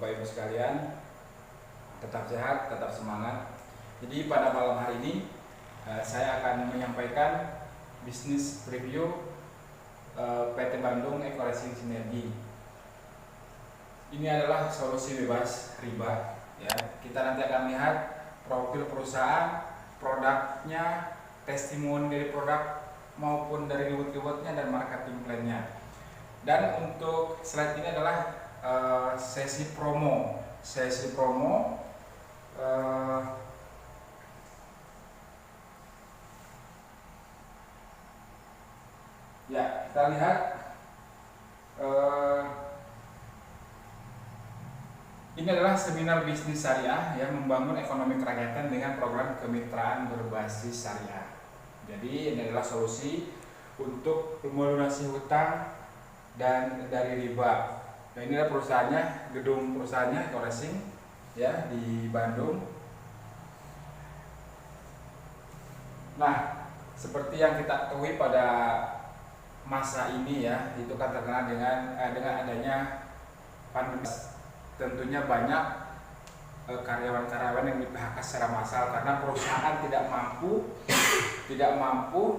Bapak Ibu sekalian, tetap sehat, tetap semangat. Jadi pada malam hari ini saya akan menyampaikan bisnis review PT Bandung Eco Racing Sinergi. Ini adalah solusi bebas riba. Ya, kita nanti akan lihat profil perusahaan, produknya, testimoni dari produk maupun dari reward-rewardnya dan marketing plan-nya. Dan untuk slide ini adalah sesi promo. Ya, kita lihat ini adalah seminar bisnis syariah yang membangun ekonomi kerakyatan dengan program kemitraan berbasis syariah. Jadi ini adalah solusi untuk melunasi hutang dan dari riba. Nah, ini adalah perusahaannya, gedung perusahaannya Eco Racing ya di Bandung. Nah, seperti yang kita ketahui pada masa ini ya, itu kan terkenal dengan adanya pandemi. Tentunya banyak karyawan-karyawan yang di-PHK secara massal karena perusahaan tidak mampu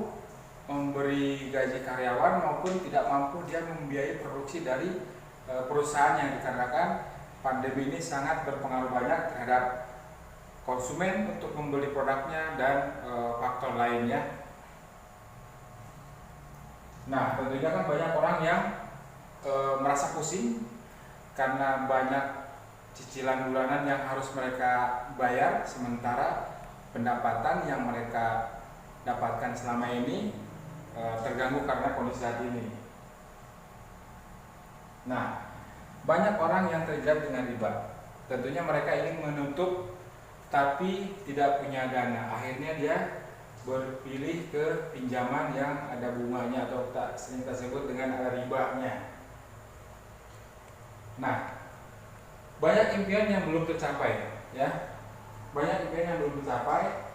memberi gaji karyawan maupun tidak mampu dia membiayai produksi dari perusahaan yang dikarenakan pandemi ini sangat berpengaruh banyak terhadap konsumen untuk membeli produknya dan faktor lainnya. Nah, tentunya kan banyak orang yang merasa pusing karena banyak cicilan bulanan yang harus mereka bayar, sementara pendapatan yang mereka dapatkan selama ini terganggu karena kondisi saat ini. Nah, banyak orang yang terjerat dengan riba. Tentunya mereka ingin menutup tapi tidak punya dana. Akhirnya dia berpilih ke pinjaman yang ada bunganya atau sering tersebut dengan ada ribanya. Nah, banyak impian yang belum tercapai ya. Banyak impian yang belum tercapai.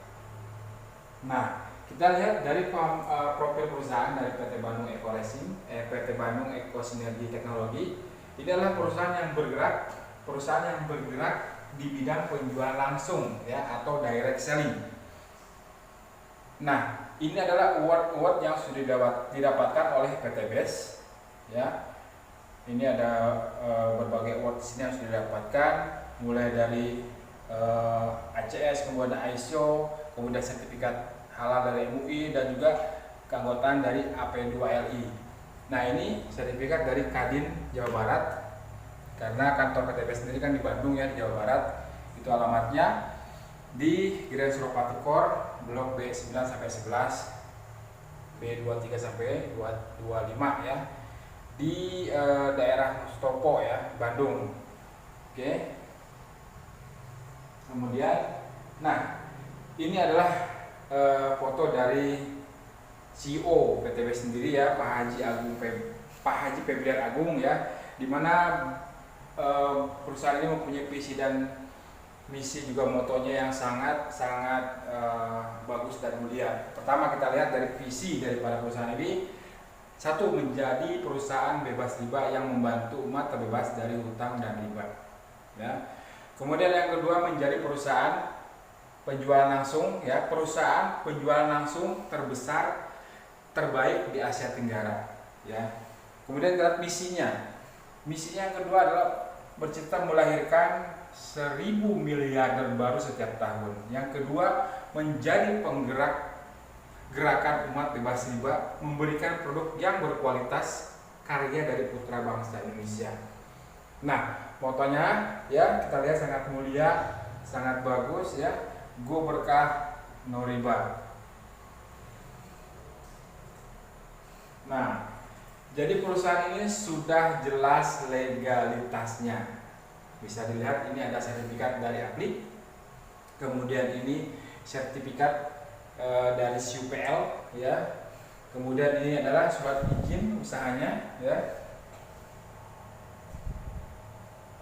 Nah, kita lihat dari profil perusahaan dari PT Bandung Eco Racing, PT Bandung Eco Sinergi Teknologi. Ini adalah perusahaan yang bergerak di bidang penjualan langsung ya atau direct selling. Nah, ini adalah award yang sudah didapatkan oleh PT BES ya. Ini ada berbagai award yang sudah didapatkan, mulai dari ACS, kemudian ISO, kemudian sertifikat halal dari MUI dan juga keanggotaan dari AP2LI. Nah, ini sertifikat dari Kadin Jawa Barat, karena kantor PTB sendiri kan di Bandung ya, di Jawa Barat. Itu alamatnya di Grand Suropati Core, Blok B9 sampai 11, B23 sampai 25 ya, di daerah Mustopo ya, Bandung. Oke. Kemudian, nah ini adalah foto dari CEO PTB sendiri ya, Pak Haji Febriar Agung ya, dimana perusahaan ini mempunyai visi dan misi juga motonya yang sangat bagus dan mulia. Pertama kita lihat dari visi daripada perusahaan ini, satu, menjadi perusahaan bebas riba yang membantu umat terbebas dari hutang dan riba ya. Kemudian yang kedua, menjadi perusahaan penjualan langsung ya, perusahaan penjualan langsung terbesar terbaik di Asia Tenggara ya. Kemudian kita lihat misinya yang kedua adalah bercita melahirkan 1000 miliarder baru setiap tahun. Yang kedua, menjadi penggerak gerakan umat bebas riba, memberikan produk yang berkualitas karya dari putra bangsa Indonesia. Nah, motonya ya kita lihat sangat mulia, sangat bagus ya. Go berkah no riba. Nah, jadi perusahaan ini sudah jelas legalitasnya. Bisa dilihat ini ada sertifikat dari APLIK. Kemudian ini sertifikat dari SUPL ya. Kemudian ini adalah surat izin usahanya ya.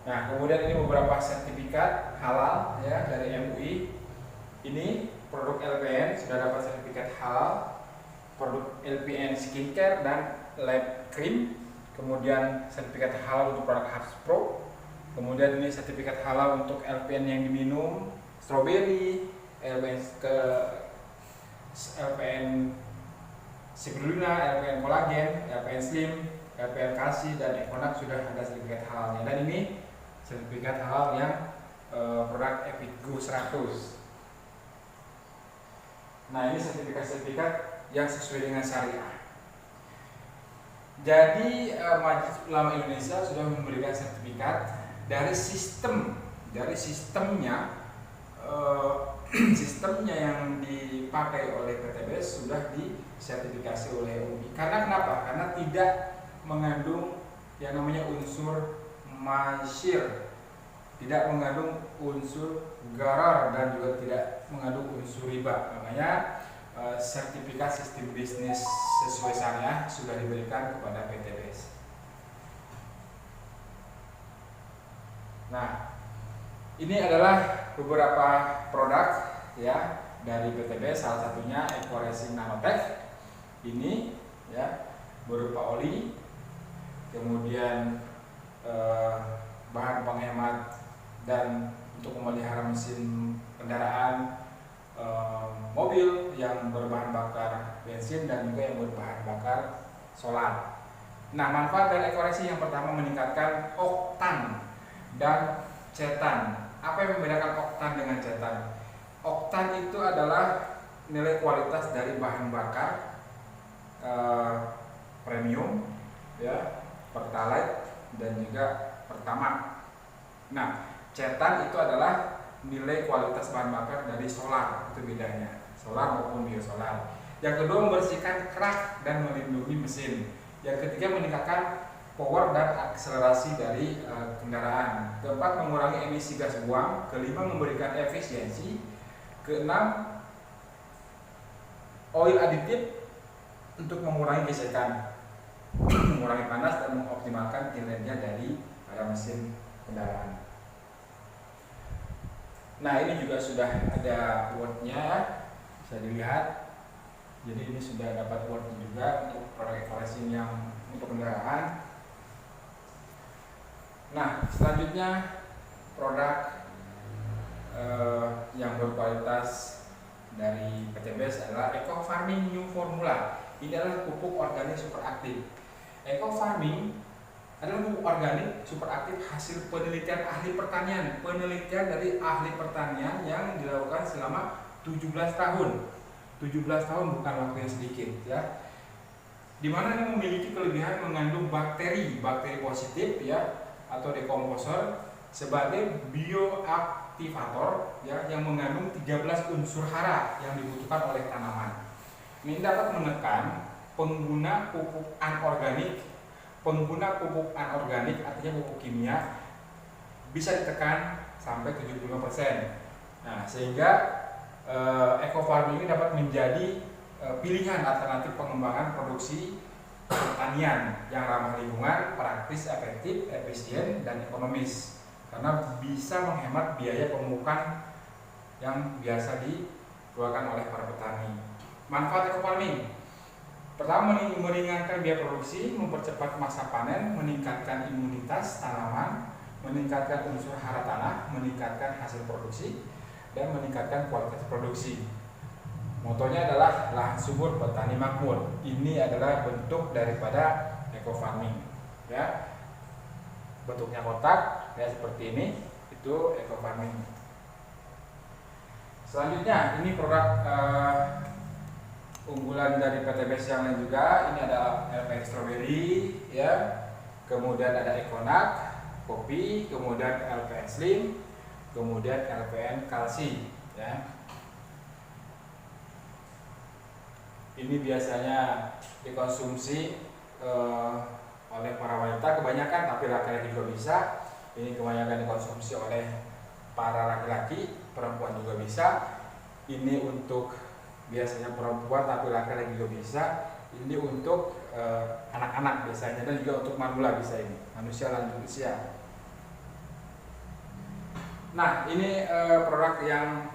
Nah, kemudian ini beberapa sertifikat halal ya dari MUI. Ini produk LPN sudah dapat sertifikat halal, produk LPN skincare dan lab cream, kemudian sertifikat halal untuk produk Habs Pro, kemudian Kemudian ini sertifikat halal untuk LPN yang diminum, strawberry, LPN Spirulina, LPN kolagen, LPN slim, LPN kalsi, dan Econac sudah ada sertifikat halalnya. Dan ini sertifikat halal yang produk Epitgo 100. Nah, ini sertifikat-sertifikat yang sesuai dengan syariah. Jadi Majelis Ulama Indonesia sudah memberikan sertifikat dari sistemnya sistemnya yang dipakai oleh PTBS sudah disertifikasi oleh UI. Karena kenapa? Karena tidak mengandung yang namanya unsur masyir, tidak mengandung unsur garar, dan juga tidak mengandung unsur riba. Makanya sertifikat sistem bisnis sesuai syariah sudah diberikan kepada PTBS. Nah, ini adalah beberapa produk ya dari PTBS, salah satunya EcoRacing Nanotech. Ini ya berupa oli, kemudian bahan penghemat dan untuk memelihara mesin kendaraan, mobil yang berbahan bakar bensin dan juga yang berbahan bakar solar. Nah, manfaat dari EcoRacing yang pertama meningkatkan oktan dan cetan. Apa yang membedakan oktan dengan cetan? Oktan itu adalah nilai kualitas dari bahan bakar premium, ya, pertalite dan juga pertamax. Nah, cetan itu adalah nilai kualitas bahan bakar dari solar, itu bedanya, solar maupun biosolar. Yang kedua, membersihkan kerak dan melindungi mesin. Yang ketiga, meningkatkan power dan akselerasi dari kendaraan. Keempat, mengurangi emisi gas buang. Kelima, memberikan efisiensi. Keenam, oil aditif untuk mengurangi gesekan, mengurangi panas dan mengoptimalkan kinerja dari pada mesin kendaraan. Nah, ini juga sudah ada wordnya, bisa dilihat. Jadi ini sudah dapat word juga untuk produk EcoRacing yang untuk kendaraan. Nah, selanjutnya produk yang berkualitas dari PTBS adalah Eco Farming New Formula. Ini adalah pupuk organik super aktif. Eco Farming adalah pupuk organik super aktif hasil penelitian ahli pertanian. Penelitian dari ahli pertanian yang dilakukan selama 17 tahun. 17 tahun bukan waktu yang sedikit, ya. Di mana ini memiliki kelebihan mengandung bakteri positif, ya, atau dekomposer sebagai bioaktivator, ya, yang mengandung 13 unsur hara yang dibutuhkan oleh tanaman. Ini dapat menekan pengguna pupuk anorganik. Pengguna pupuk anorganik artinya pupuk kimia bisa ditekan sampai 75%. Nah, sehingga eco farming ini dapat menjadi pilihan alternatif pengembangan produksi pertanian yang ramah lingkungan, praktis, efektif, efisien, dan ekonomis, karena bisa menghemat biaya pemupukan yang biasa dikeluarkan oleh para petani. Manfaat eco farming: pertama, meringankan biaya produksi, mempercepat masa panen, meningkatkan imunitas tanaman, meningkatkan unsur hara tanah, meningkatkan hasil produksi, dan meningkatkan kualitas produksi. Motonya adalah lahan subur, petani makmur. Ini adalah bentuk daripada eco farming, ya. Bentuknya kotak, ya, seperti ini, itu eco farming. Selanjutnya, ini produk unggulan dari PTBS yang lain juga. Ini ada LPN strawberry, ya. Kemudian ada Econac kopi, kemudian LPN slim, kemudian LPN kalsi, ya. Ini biasanya dikonsumsi oleh para wanita kebanyakan, tapi laki-laki juga bisa. Ini kebanyakan dikonsumsi oleh para laki-laki, perempuan juga bisa. Ini untuk biasanya perempuan, tapi laki-laki juga bisa. Ini untuk anak-anak biasanya, dan juga untuk manula bisa, ini manusia lanjut usia. Nah, ini produk yang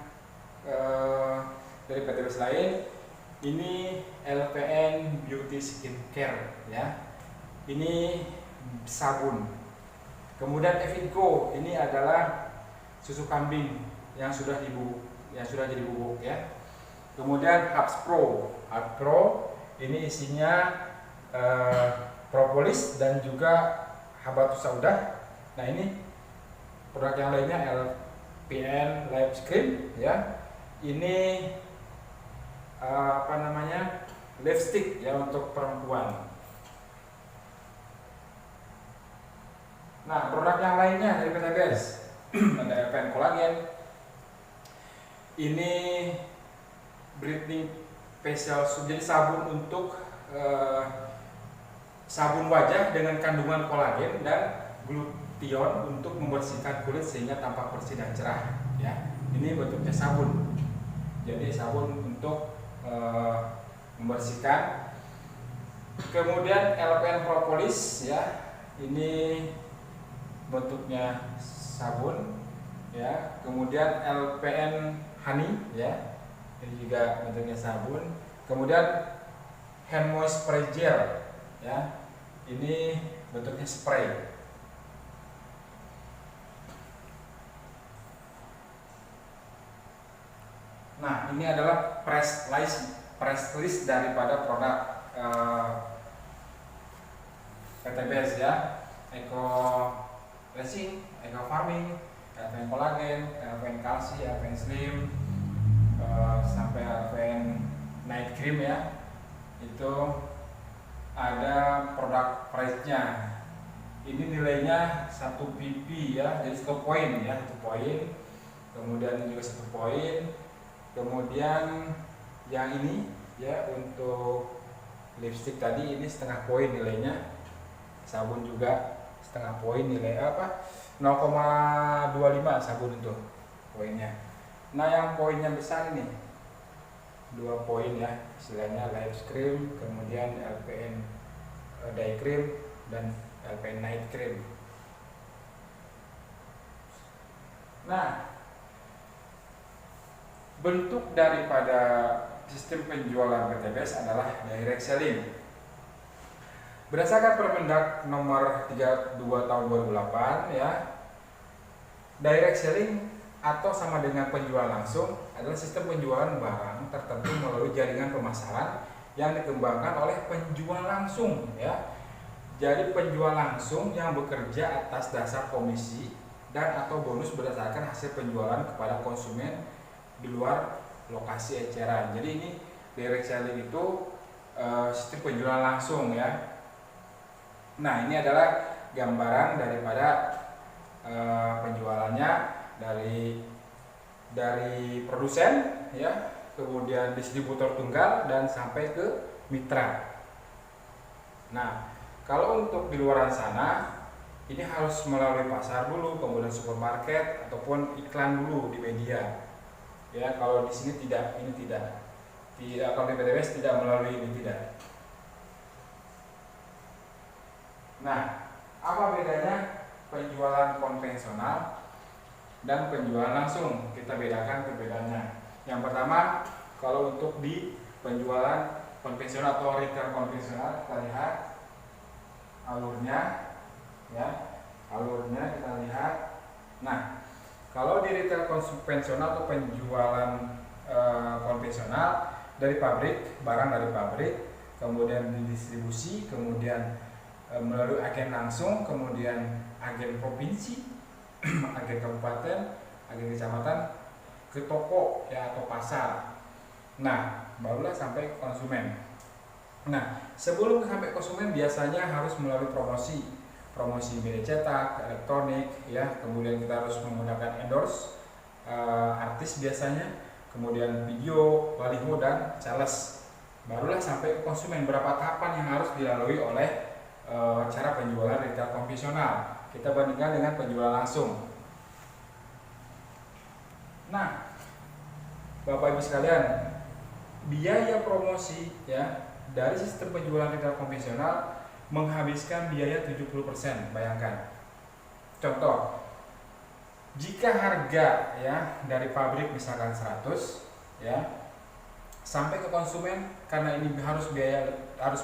dari PTBS lain. Ini LPN Beauty Skincare, ya. Ini sabun. Kemudian Evigo ini adalah susu kambing yang sudah jadi bubuk ya. Kemudian Hubs Pro ini isinya propolis dan juga habatus sauda. Nah ini produk yang lainnya LPN Live Cream ya. Ini lipstick ya untuk perempuan. Nah, produk yang lainnya dari PTBS ada LPN Collagen. Ini Britney Facial Soap, jadi sabun untuk sabun wajah dengan kandungan kolagen dan glution untuk membersihkan kulit sehingga tampak bersih dan cerah ya. Ini bentuknya sabun. Jadi sabun untuk membersihkan. Kemudian LPN Propolis ya. Ini bentuknya sabun ya. Kemudian LPN Honey ya. Ini juga bentuknya sabun. Kemudian Hand Moist Spray Gel ya. Ini bentuknya spray. Nah, ini adalah press list daripada produk PTBS ya. Eco Racing, Eco Farming, LPN Collagen, LPN Kalsi, LPN Slim, sampai LPN Night Cream ya. Itu ada produk price-nya. Ini nilainya 1 pp ya, jadi 1 poin ya, 1 poin. Kemudian juga 1 poin. Kemudian yang ini ya untuk lipstick tadi ini setengah poin nilainya. Sabun juga setengah poin nilai 0,25 sabun itu poinnya. Nah yang poinnya besar ini 2 poin ya, istilahnya Live Cream, kemudian LPN Day Cream dan LPN Night Cream. Nah, bentuk daripada sistem penjualan PTBS adalah direct selling. Berdasarkan Permendag nomor 32 tahun 2008 ya, direct selling atau sama dengan penjualan langsung adalah sistem penjualan barang tertentu melalui jaringan pemasaran yang dikembangkan oleh penjual langsung ya. Jadi penjual langsung yang bekerja atas dasar komisi dan atau bonus berdasarkan hasil penjualan kepada konsumen di luar lokasi eceran. Jadi ini direct selling itu sistem penjualan langsung ya. Nah ini adalah gambaran daripada penjualannya dari produsen ya, kemudian distributor tunggal dan sampai ke mitra. Nah kalau untuk di luar sana ini harus melalui pasar dulu, kemudian supermarket ataupun iklan dulu di media. Ya, kalau di sini tidak, ini tidak. Kalau di PTBS tidak melalui ini, tidak. Nah, apa bedanya penjualan konvensional dan penjualan langsung? Kita bedakan perbedaannya. Yang pertama, kalau untuk di penjualan konvensional atau retail konvensional, kita lihat alurnya, ya, alurnya kita lihat. Nah, kalau di retail konvensional atau penjualan konvensional dari pabrik, barang dari pabrik, kemudian didistribusi, kemudian melalui agen langsung, kemudian agen provinsi, agen kabupaten, agen kecamatan, ke toko ya atau pasar. Nah, barulah sampai konsumen. Nah, sebelum sampai konsumen biasanya harus melalui promosi media cetak, elektronik, ya. Kemudian kita harus menggunakan endorse artis biasanya, kemudian video, baliho dan sales. Barulah sampai ke konsumen. Berapa tahapan yang harus dilalui oleh cara penjualan retail konvensional. Kita bandingkan dengan penjualan langsung. Nah, Bapak Ibu sekalian, biaya promosi ya dari sistem penjualan retail konvensional menghabiskan biaya 70%, bayangkan. Contoh, jika harga ya dari pabrik misalkan 100 ya, sampai ke konsumen karena ini harus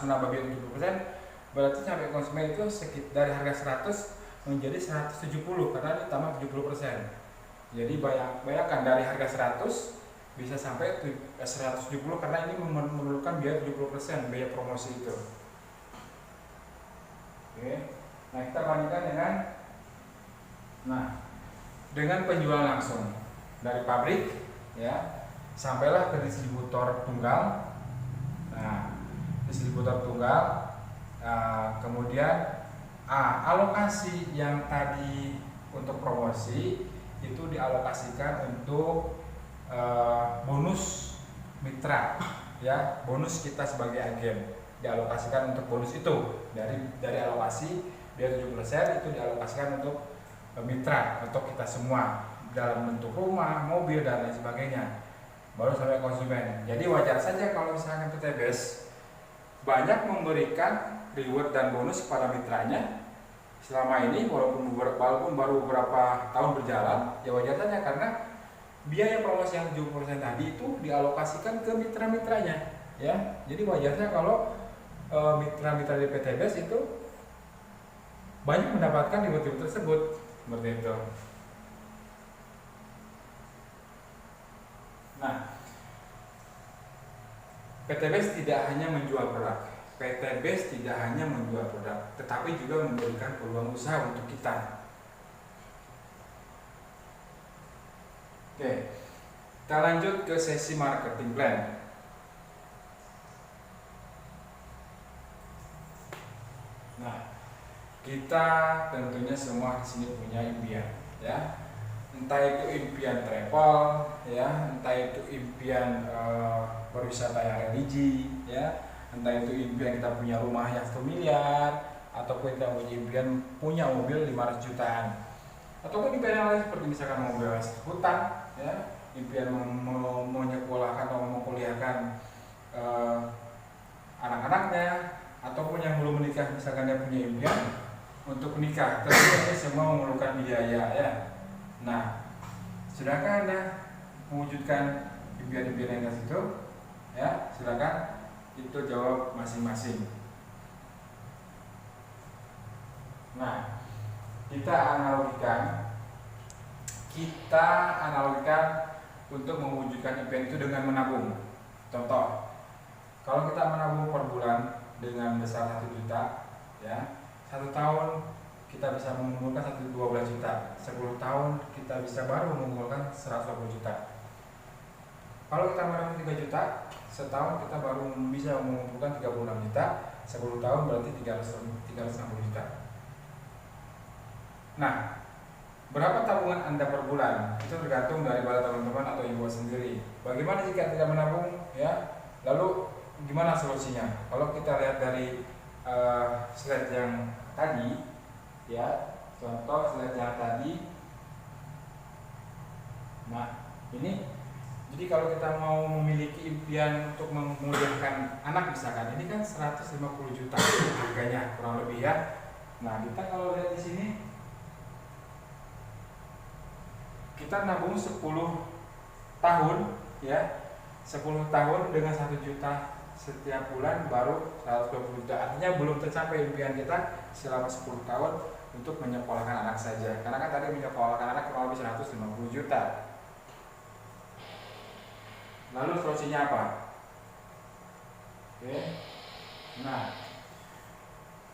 menambah biaya 70%, berarti sampai konsumen itu sekitar dari harga 100 menjadi 170 karena ditambah 70%. Jadi bayangkan dari harga 100 bisa sampai 170 karena ini memerlukan biaya 70% biaya promosi itu. Oke. Nah, kita bandingkan dengan penjualan langsung dari pabrik ya, sampailah ke distributor tunggal. Nah, distributor tunggal, kemudian alokasi yang tadi untuk promosi itu dialokasikan untuk bonus mitra ya, bonus kita sebagai agen dialokasikan untuk bonus itu dari alokasi biaya 7% itu dialokasikan untuk mitra, untuk kita semua dalam bentuk rumah, mobil dan lain sebagainya, baru sampai konsumen. Jadi wajar saja kalau misalkan PTBS banyak memberikan reward dan bonus kepada mitranya selama ini, walaupun baru beberapa tahun berjalan, ya wajar saja karena biaya promosi yang 70% tadi itu dialokasikan ke mitra-mitranya ya. Jadi wajarnya kalau mitra-mitra di PTBS itu banyak mendapatkan reward tersebut seperti itu. Nah, PTBS tidak hanya menjual produk, PTBS tidak hanya menjual produk, tetapi juga memberikan peluang usaha untuk kita. Oke, kita lanjut ke sesi marketing plan. Nah, kita tentunya semua di sini punya impian, ya. Entah itu impian travel, ya, entah itu impian berwisata yang religi, ya, entah itu impian kita punya rumah yang 1 miliar, ataupun kita punya impian punya mobil 500 jutaan, ataupun impian yang lain seperti misalkan mau bebas hutan, ya, impian menyekolahkan atau mengkuliahkan anak-anaknya, ataupun yang belum menikah misalkan dia punya impian untuk menikah. Tentunya ini semua memerlukan biaya ya. Nah, sudahkah Anda mewujudkan impian-impian yang itu? Ya, silakan itu jawab masing-masing. Nah, kita analogikan untuk mewujudkan impian itu dengan menabung. Contoh, kalau kita menabung per bulan dengan besar 1 juta, ya, 1 tahun kita bisa mengumpulkan 12 juta, 10 tahun kita bisa baru mengumpulkan 120 juta. Kalau kita menabung 3 juta, setahun kita baru bisa mengumpulkan 36 juta, 10 tahun berarti 360 juta. Nah, berapa tabungan Anda per bulan? Itu tergantung daripada teman-teman atau ibu sendiri. Bagaimana jika tidak menabung, ya? Lalu gimana solusinya? Kalau kita lihat dari slide yang tadi, ya, contoh slide yang tadi. Nah, ini jadi kalau kita mau memiliki impian untuk memuliakan anak misalkan, ini kan 150 juta harganya kurang lebih ya. Nah, kita kalau lihat di sini kita nabung 10 tahun ya, 10 tahun dengan 1 juta setiap bulan baru 120 juta. Artinya belum tercapai impian kita selama 10 tahun untuk menyekolahkan anak saja. Karena kan tadi menyekolahkan anak kurang lebih 150 juta. Lalu solusinya apa? Oke. Nah,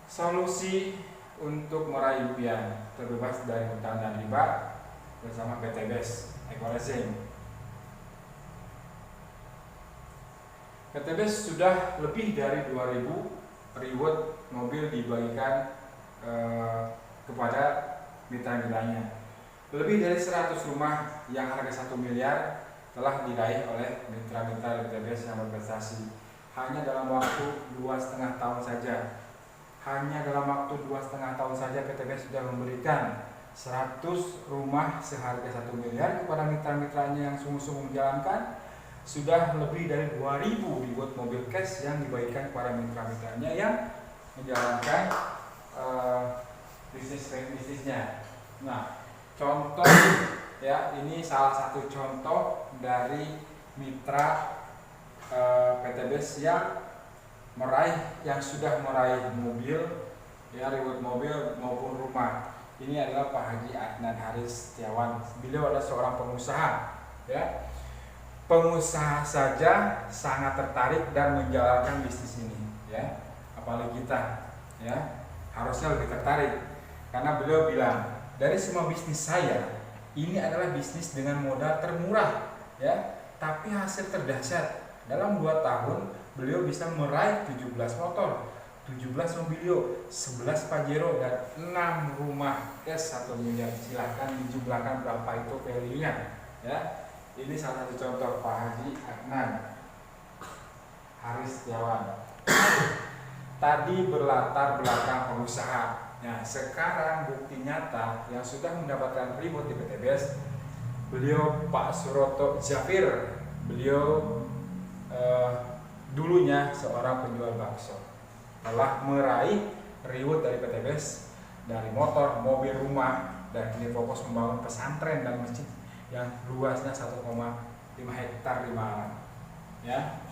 solusi untuk meraih impian terbebas dari hutang dan riba bersama PTBS Eco-Leasing. PTBS sudah lebih dari 2000 reward mobil dibagikan kepada mitra-mitranya. Lebih dari 100 rumah yang harga 1 miliar telah diraih oleh mitra-mitra PTBS yang berprestasi. Hanya dalam waktu 2,5 tahun saja. Hanya dalam waktu 2,5 tahun saja PTBS sudah memberikan 100 rumah seharga 1 miliar kepada mitra-mitranya yang sungguh-sungguh menjalankan. Sudah lebih dari 2000 reward mobil cash yang dibagikan kepada mitra-mitranya yang menjalankan bisnisnya. Nah, contoh ya, ini salah satu contoh dari mitra PTBS yang sudah meraih mobil ya, reward mobil maupun rumah. Ini adalah Pak Haji Adnan Haris Setiawan. Beliau adalah seorang pengusaha, ya. Pengusaha saja sangat tertarik dan menjalankan bisnis ini, ya. Apalagi kita, ya, harusnya lebih tertarik karena beliau bilang, dari semua bisnis saya, ini adalah bisnis dengan modal termurah, ya, tapi hasil terdahsyat. Dalam 2 tahun beliau bisa meraih 17 motor, 17 mobilio, 11 Pajero, dan 6 rumah cash 1 miliar. Silahkan dijumlahkan berapa itu value-nya, ya. Ini salah satu contoh Pak Haji Adnan Haris Setiawan. Tadi berlatar belakang pengusaha. Nah, sekarang bukti nyata yang sudah mendapatkan reward di PTBS, beliau Pak Suroto Zafir. Beliau dulunya seorang penjual bakso, telah meraih reward dari PTBS, dari motor, mobil, rumah, dan kini fokus membangun pesantren dan masjid yang luasnya 1,5 hektar di Malang, ya.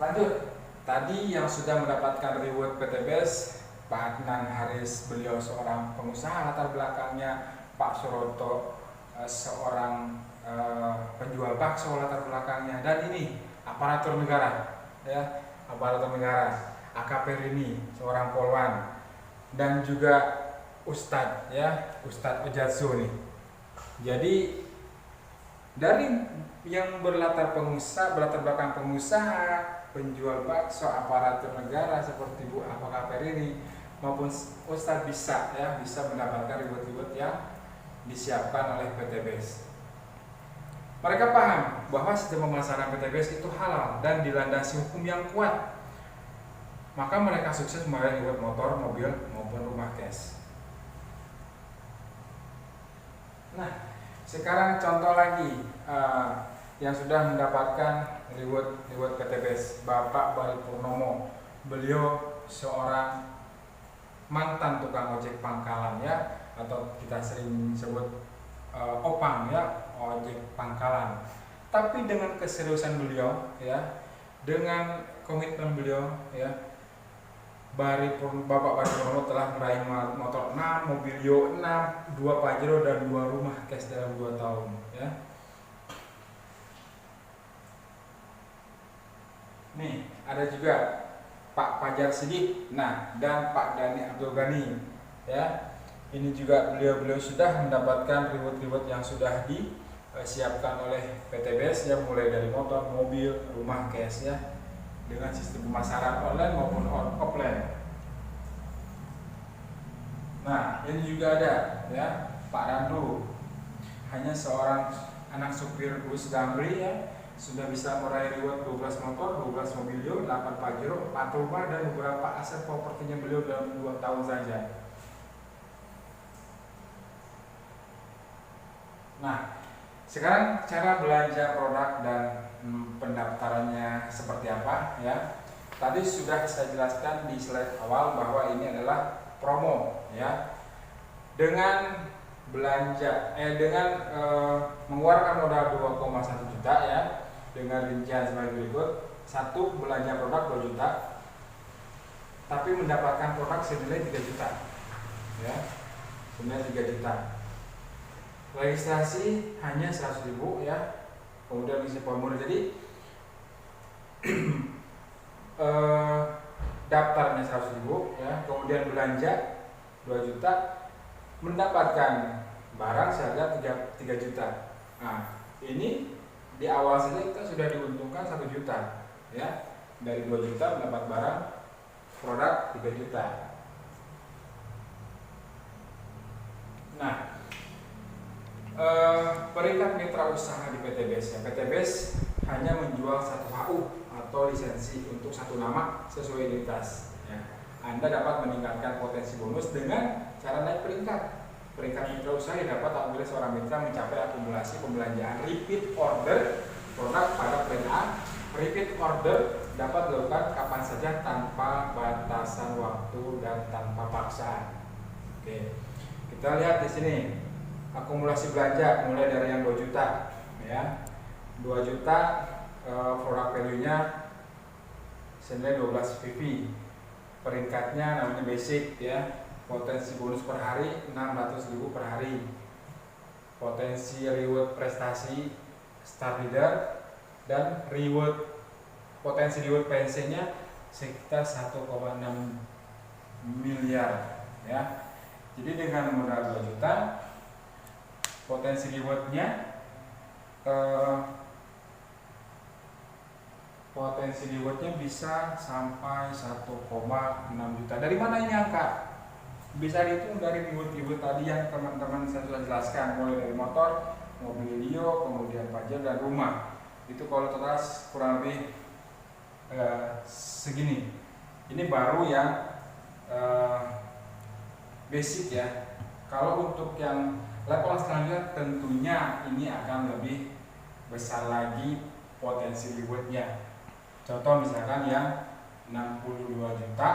Lanjut, tadi yang sudah mendapatkan reward PTBS, Pak Adnan Haris, beliau seorang pengusaha, latar belakangnya Pak Suroto seorang penjual bakso, latar belakangnya, dan ini aparatur negara, ya, aparatur negara. AKP Rini seorang polwan, dan juga Ustadz, ya, Ustadz Ojatsu nih. Jadi dari yang berlatar belakang pengusaha, penjual bakso, aparatur negara seperti Bu AKP Rini maupun Ustadz bisa mendapatkan reward-reward yang disiapkan oleh PTBS. Mereka paham bahwa sistem pemasaran PTBS itu halal dan dilandasi hukum yang kuat. Maka mereka sukses meraih reward motor, mobil, maupun rumah cash. Nah, sekarang contoh lagi yang sudah mendapatkan reward PTBS, Bapak Bari Purnomo. Beliau seorang mantan tukang ojek pangkalan, ya, atau kita sering sebut opang, ya, ojek pangkalan. Tapi dengan keseriusan beliau, ya, dengan komitmen beliau, ya, Bapak Bari Purnomo telah meraih motor 6, mobilio 6, 2 Pajero, dan 2 rumah cash dalam 2 tahun, ya. Nih, ada juga Pak Fajar Sidik, nah, dan Pak Dhani Abdul Ghani, ya. Ini juga beliau sudah mendapatkan reward yang sudah disiapkan oleh PTBS, ya, mulai dari motor, mobil, rumah cash, ya, dengan sistem pemasaran online maupun offline. Nah, ini juga ada, ya, Pak Randu, hanya seorang anak supir bus Damri, ya, sudah bisa meraih reward 12 motor, 12 mobilio, 8 Pajero, 4 rumah, dan beberapa aset propertinya beliau dalam 2 tahun saja. Nah, sekarang cara belanja produk dan pendaftarannya seperti apa, ya. Tadi sudah saya jelaskan di slide awal bahwa ini adalah promo, ya. Dengan belanja mengeluarkan modal 2,1 juta, ya, dengan rincian sebagai berikut. 1, belanja produk 2 juta, tapi mendapatkan produk senilai 3 juta, ya, senilai 3 juta. Registrasi hanya 100.000, ya. Kemudian isi formulir. Jadi daftarnya 100.000, ya. Kemudian belanja 2 juta, mendapatkan barang seharga 3 juta. Nah, ini di awal saja kita sudah diuntungkan 1 juta, ya. Dari 2 juta mendapat barang produk 3 juta. Nah, peringkat mitra usaha di PTBS, ya. PTBS hanya menjual 1 HU atau lisensi untuk 1 nama sesuai identitas, ya. Anda dapat meningkatkan potensi bonus dengan cara naik peringkat. Peringkat mitra usaha dapat apabila seorang mitra mencapai akumulasi pembelanjaan repeat order produk pada plan A. Repeat order dapat dilakukan kapan saja tanpa batasan waktu dan tanpa paksaan. Oke, kita lihat di sini. Akumulasi belanja mulai dari yang 2 juta, ya. 2 juta produk value-nya senilai 12 VV. Peringkatnya namanya basic, ya. Potensi bonus per hari 600.000 per hari. Potensi reward prestasi star leader dan potensi reward pensinya sekitar 1,6 miliar ya. Jadi dengan modal 2 juta potensi rewardnya bisa sampai 1,6 juta. Dari mana ini angka? Bisa dihitung dari reward tadi yang teman-teman saya sudah jelaskan, mulai dari motor, mobil Dio, kemudian pajak dan rumah. Itu kalau total kurang lebih segini. Ini baru yang basic ya. Kalau untuk yang level selanjutnya tentunya ini akan lebih besar lagi potensi rewardnya. Contoh misalkan yang 62 juta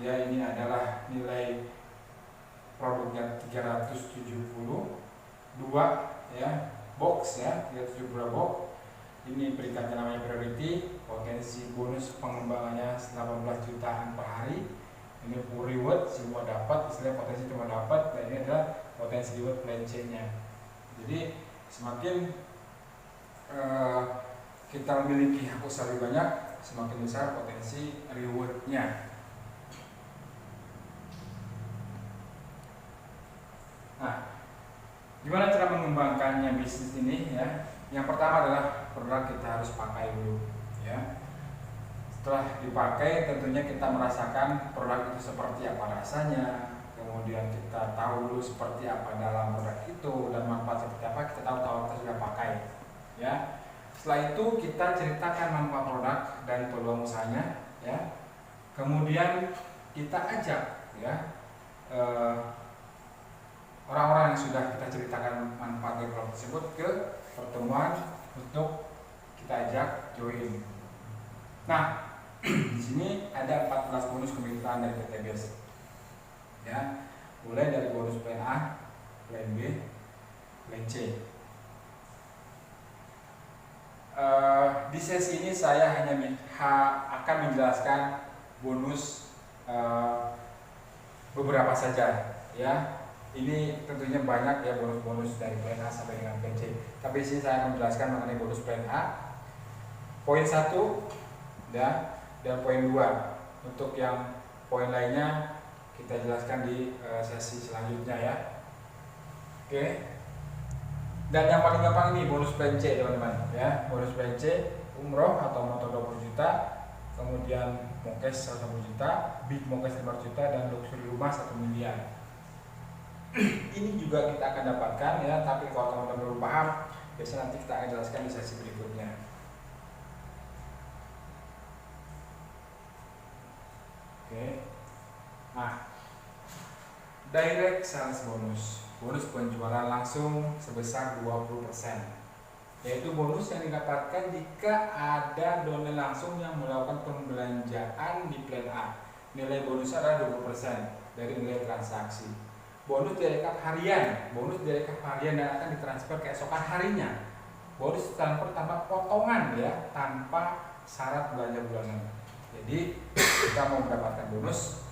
ya, ini adalah nilai produknya 372 ya, box ya, 372 box. Ini peringkatnya namanya priority. Potensi bonus pengembangannya 18 jutaan per hari. Ini full reward, semua dapat, istilah potensi cuma dapat. Dan ini adalah potensi reward plan C-nya. Jadi semakin kita memiliki hak usaha lebih banyak, semakin besar potensi rewardnya. Nah, gimana cara mengembangkannya bisnis ini ya? Yang pertama adalah produk kita harus pakai dulu ya. Setelah dipakai tentunya kita merasakan produk itu seperti apa rasanya. Kemudian kita tahu dulu seperti apa dalam produk itu dan manfaat seperti apa, kita tahu kita sudah pakai ya. Setelah itu kita ceritakan manfaat produk dan peluang usahanya ya. Kemudian kita ajak ya orang-orang yang sudah kita ceritakan manfaat dari produk tersebut ke pertemuan untuk kita ajak join. Nah, di sini ada 14 bonus kemitraan dari PT BES. Ya, mulai dari bonus plan A, plan B, plan C. Di sesi ini saya hanya akan menjelaskan bonus beberapa saja ya. Ini tentunya banyak ya bonus-bonus dari plan A sampai dengan plan C. Tapi di sini saya akan menjelaskan mengenai bonus plan A. Poin 1 ya, dan poin 2. Untuk yang poin lainnya kita jelaskan di sesi selanjutnya ya. Oke. Dan yang paling gampang ini bonus plan C teman-teman ya. Bonus plan C umroh atau motor 20 juta, kemudian mokes 110 juta, big mokes 5 juta, dan luxury rumah 1 miliar. Ini juga kita akan dapatkan ya, tapi kalau teman-teman belum paham, biasanya nanti kita akan jelaskan di sesi berikutnya. Oke. Nah, direct sales bonus penjualan langsung sebesar 20%, yaitu bonus yang didapatkan jika ada donor langsung yang melakukan pembelanjaan di plan A. Nilai bonusnya adalah 20% dari nilai transaksi. Bonus direkap harian, dan akan ditransfer keesokan harinya. Bonus transfer tanpa potongan ya, tanpa syarat belanja bulanan. Jadi kita mau mendapatkan bonus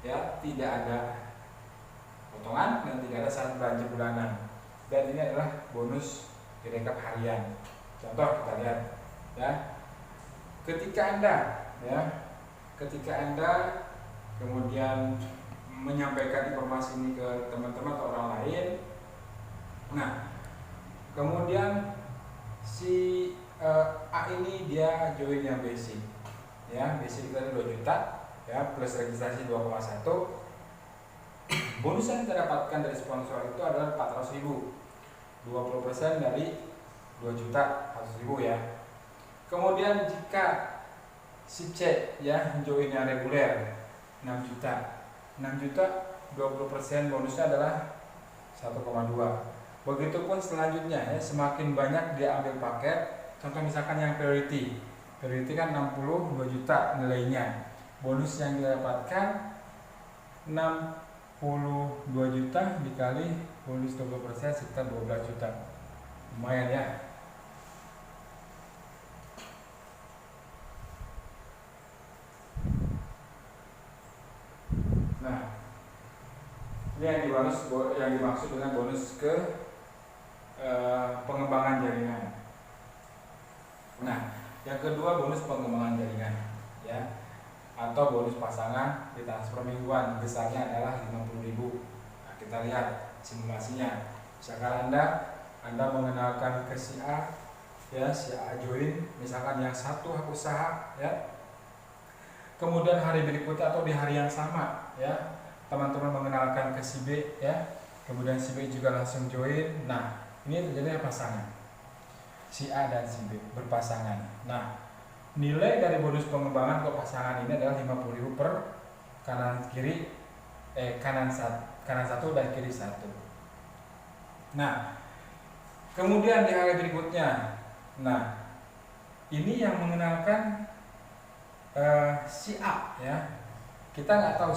ya, tidak ada potongan dan tidak ada syarat belanja bulanan. Dan ini adalah bonus direkap harian. Contoh kita lihat ya. Ketika Anda kemudian menyampaikan informasi ini ke teman-teman atau orang lain. Nah, kemudian si A ini dia join yang basic. Ya, basic kita 2 juta ya, plus registrasi 2,1. Bonus yang kita dapatkan dari sponsor itu adalah 400.000. 20% dari 2 juta 100.000 ya. Kemudian jika si C ya join yang reguler 6 juta, 20% bonusnya adalah 1,2. Begitupun selanjutnya ya, semakin banyak dia ambil paket. Contoh misalkan yang priority kan 62 juta nilainya. Bonus yang didapatkan 62 juta dikali bonus 20% sekitar 12 juta. Lumayan ya. Nah, Ini yang dimaksud dengan bonus ke pengembangan jaringan. Nah, yang kedua bonus pengembangan jaringan, ya, atau bonus pasangan di transfer mingguan, besarnya adalah 50.000. Nah, kita lihat simulasinya. Misalkan Anda mengenalkan ke si A, ya, si A join, misalkan yang satu usaha, ya. Kemudian hari berikutnya atau di hari yang sama, ya, teman-teman mengenalkan ke si B, ya. Kemudian si B juga langsung join. Nah, ini terjadi pasangan. Si A dan si B berpasangan. Nah, nilai dari bonus pengembangan ke pasangan ini adalah 50.000 per kanan satu dan kiri satu. Nah, kemudian di hari berikutnya, nah, ini yang mengenalkan si A, ya. Kita nggak tahu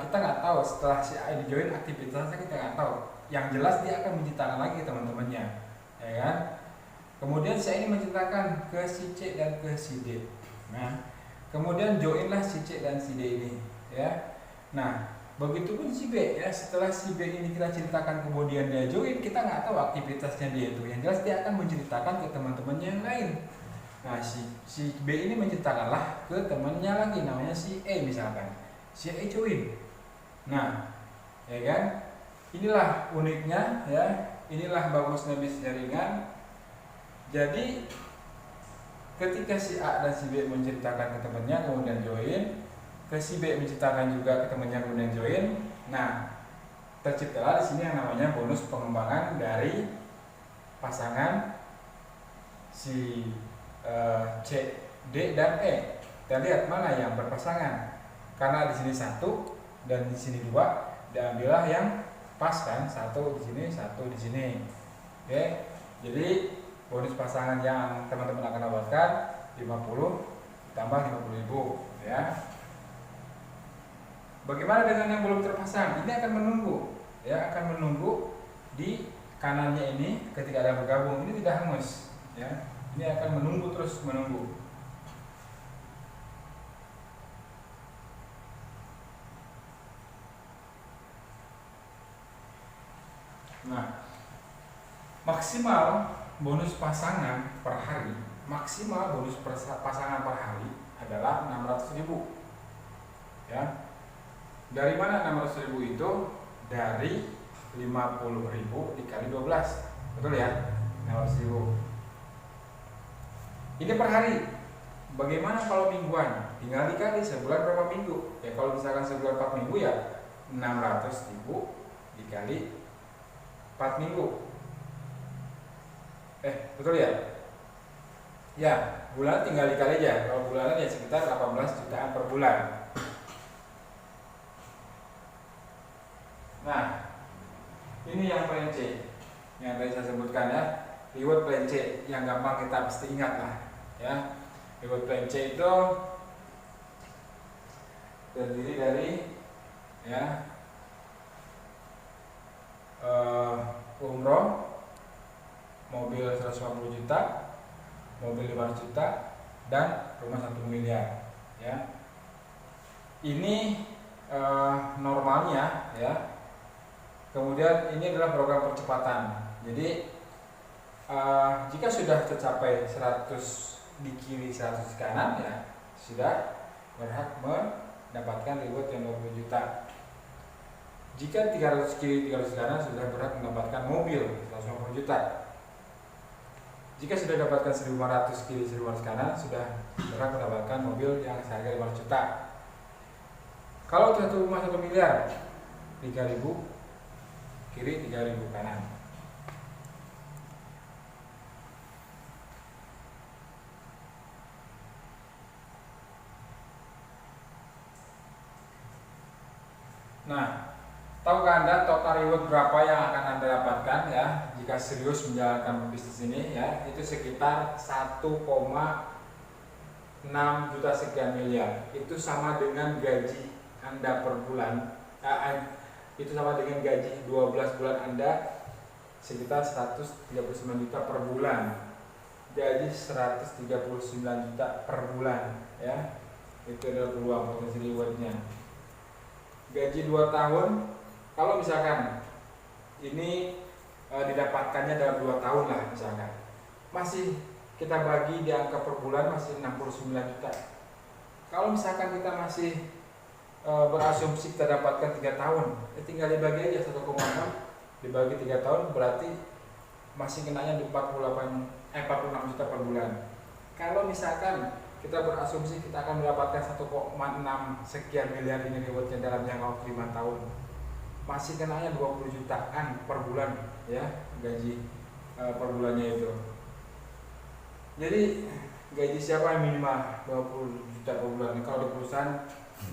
kita nggak tahu setelah si A ini join aktivitasnya, kita nggak tahu. Yang jelas dia akan menciptakan lagi teman-temannya, ya kan? Kemudian si A ini menceritakan ke si C dan ke si D. Nah, kemudian joinlah si C dan si D ini, ya. Nah, begitupun si B, ya. Setelah si B ini kita ceritakan kemudian dia join, kita nggak tahu aktivitasnya dia itu. Yang jelas dia akan menceritakan ke teman-temannya yang lain. Nah, si B ini menceritakanlah ke temannya lagi, namanya si E misalkan. Si E join. Nah, ya kan? Inilah uniknya, ya. Inilah bagusnya bisnis jaringan. Jadi ketika si A dan si B menceritakan ke temannya kemudian join, ke si B menceritakan juga ke temannya kemudian join. Nah, terciptalah di sini yang namanya bonus pengembangan dari pasangan si C, D dan E. Kita lihat mana yang berpasangan. Karena di sini 1 dan di sini 2, diambillah yang pas kan, 1 di sini, 1 di sini. Oke. Jadi bonus pasangan yang teman-teman akan dapatkan 50 tambah 50.000, ya. Bagaimana dengan yang belum terpasang? Ini akan menunggu, ya, akan menunggu di kanannya ini ketika ada bergabung. Ini tidak hangus, ya. Ini akan menunggu, terus menunggu. Nah, maksimal bonus pasangan per hari, maksimal bonus pasangan per hari adalah 600.000. Ya. Dari mana 600.000 itu? Dari 50.000 dikali 12. Betul ya? 600.000. Ini per hari. Bagaimana kalau mingguan? Tinggal dikali sebulan berapa minggu. Ya, kalau misalkan sebulan 4 minggu, ya 600.000 dikali 4 minggu. Betul ya? Ya, bulan tinggal dikali aja. Kalau bulanan ya sekitar 18 jutaan per bulan. Nah, ini yang plan C yang tadi saya sebutkan, ya. Reward plan C yang gampang kita pasti ingat lah, ya. Reward plan C itu terdiri dari, ya, umroh, mobil 150 juta, mobil 500 juta, dan rumah 1 miliar, ya. Ini normalnya, ya. Kemudian ini adalah program percepatan. Jadi jika sudah tercapai 100 di kiri 100 di kanan, ya, sudah berhak mendapatkan reward yang 20 juta. Jika 300 kiri 300 kanan, sudah berhak mendapatkan mobil 150 juta. Jika sudah dapatkan 1.500 kiri 1.500 kanan, sudah berhak mendapatkan mobil yang seharga 500 juta. Kalau satu rumah 1 miliar, 3.000 kiri 3.000 kanan. Nah, tahukah Anda total reward berapa yang akan Anda dapatkan, ya, jika serius menjalankan bisnis ini, ya? Itu sekitar 1,6 juta sekian miliar. Itu sama dengan gaji Anda per bulan. Itu sama dengan gaji 12 bulan Anda, sekitar 139 juta per bulan. Gaji 139 juta per bulan, ya. Itu adalah peluang potensi rewardnya. Gaji 2 tahun Kalau misalkan ini didapatkannya dalam 2 tahun lah misalkan, masih kita bagi di angka per bulan masih 69 juta. Kalau misalkan kita masih berasumsi kita dapatkan 3 tahun, tinggal dibagi aja 1,6 dibagi 3 tahun, berarti masih kenanya di 46 juta per bulan. Kalau misalkan kita berasumsi kita akan mendapatkan 1,6 sekian miliar ini rewardnya dalam jangka waktu 5 tahun, masih kenanya 20 jutaan per bulan ya gaji per bulannya itu. Jadi gaji siapa yang minimal 20 juta per bulan kalau di perusahaan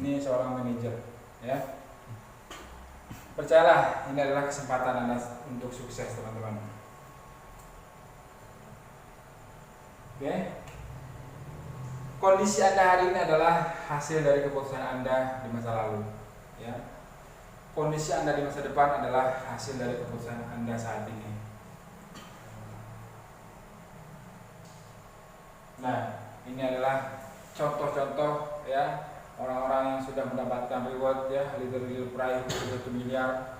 ini seorang manajer ya. Percayalah, ini adalah kesempatan Anda untuk sukses teman-teman. Oke. Kondisi Anda hari ini adalah hasil dari keputusan Anda di masa lalu ya. Kondisi Anda di masa depan adalah hasil dari keputusan Anda saat ini. Nah, ini adalah contoh-contoh ya orang-orang yang sudah mendapatkan reward ya, leader prize 1 miliar.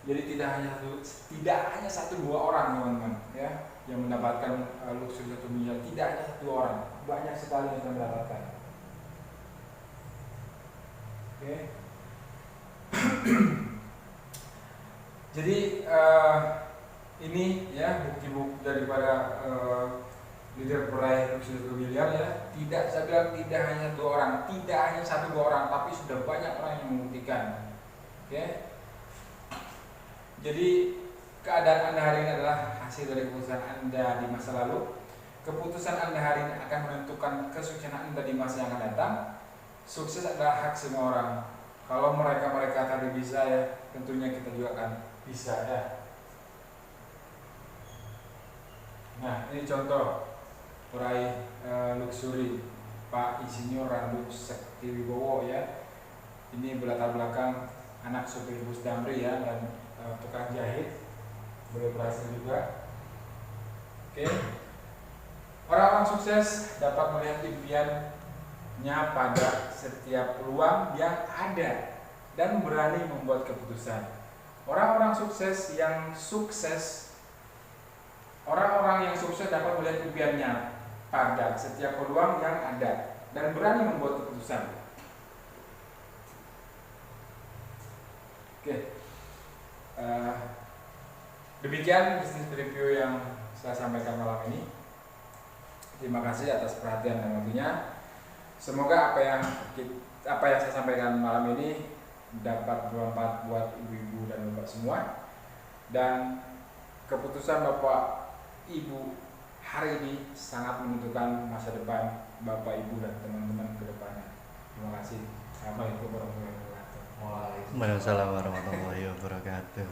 Jadi tidak hanya 1-2 orang teman-teman ya yang mendapatkan luxury 1 miliar, tidak hanya 1 orang, banyak sekali yang sudah mendapatkan. Oke. Jadi ini ya bukti-bukti daripada leader peraih luxury 1 miliar ya. Tidak, saya bilang tidak hanya 2 orang, tidak hanya 1-2 orang, tapi sudah banyak orang yang membuktikan. Oke. Jadi keadaan Anda hari ini adalah hasil dari keputusan Anda di masa lalu. Keputusan Anda hari ini akan menentukan kesuksesan Anda di masa yang akan datang. Sukses adalah hak semua orang. Kalau mereka tadi bisa ya, tentunya kita juga akan bisa ya. Nah, ini contoh peraih luxury Pak Insinyur Randu Sektiwibowo ya. Ini berlatar belakang anak supir bus Damri ya, dan tukang jahit, beliau berhasil juga. Oke. Orang-orang sukses dapat melihat impiannya pada setiap peluang yang ada dan berani membuat keputusan. Orang-orang yang sukses dapat melihat impiannya pada setiap peluang yang ada dan berani membuat keputusan. Oke. Demikian bisnis review yang saya sampaikan malam ini. Terima kasih atas perhatian dan waktunya. Semoga apa yang saya sampaikan malam ini dapat bermanfaat buat ibu-ibu dan bapak semua. Dan keputusan bapak ibu hari ini sangat menentukan masa depan bapak ibu dan teman-teman ke depannya. Terima kasih. Assalamualaikum warahmatullahi wabarakatuh. Waalaikumsalam warahmatullahi wabarakatuh.